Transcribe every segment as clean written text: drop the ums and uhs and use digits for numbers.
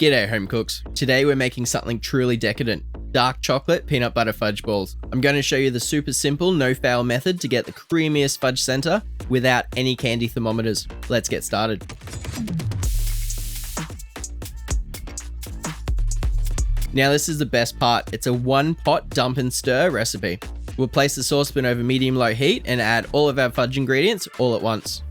G'day home cooks. Today we're making something truly decadent. Dark chocolate peanut butter fudge balls. I'm going to show you the super simple no fail method to get the creamiest fudge center without any candy thermometers. Let's get started. Now this is the best part. It's a one pot dump and stir recipe. We'll place the saucepan over medium-low heat and add all of our fudge ingredients all at once.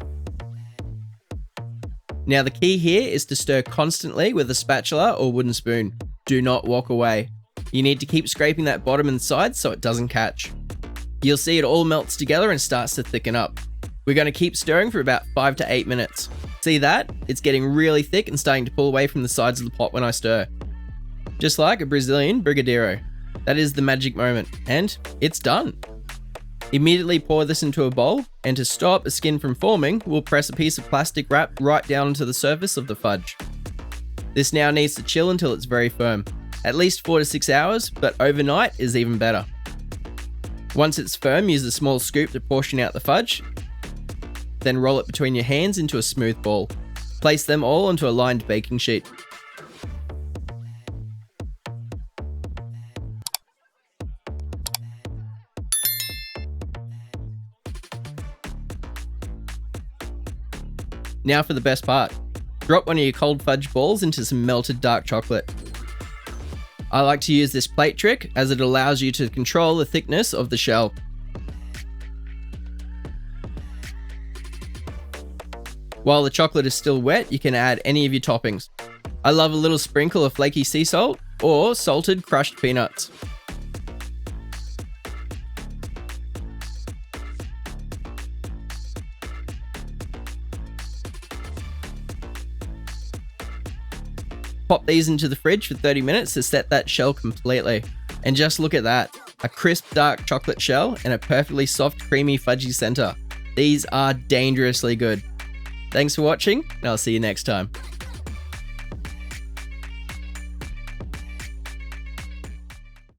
Now the key here is to stir constantly with a spatula or wooden spoon. Do not walk away. You need to keep scraping that bottom and sides so it doesn't catch. You'll see it all melts together and starts to thicken up. We're going to keep stirring for about 5 to 8 minutes. See that? It's getting really thick and starting to pull away from the sides of the pot when I stir. Just like a Brazilian Brigadeiro. That is the magic moment, and it's done. Immediately pour this into a bowl, and to stop the skin from forming, we'll press a piece of plastic wrap right down onto the surface of the fudge. This now needs to chill until it's very firm. At least 4 to 6 hours, but overnight is even better. Once it's firm, use a small scoop to portion out the fudge, then roll it between your hands into a smooth ball. Place them all onto a lined baking sheet. Now for the best part. Drop one of your cold fudge balls into some melted dark chocolate. I like to use this plate trick as it allows you to control the thickness of the shell. While the chocolate is still wet, you can add any of your toppings. I love a little sprinkle of flaky sea salt or salted crushed peanuts. Pop these into the fridge for 30 minutes to set that shell completely. And just look at that, a crisp dark chocolate shell and a perfectly soft creamy fudgy center. These are dangerously good. Thanks for watching, and I'll see you next time.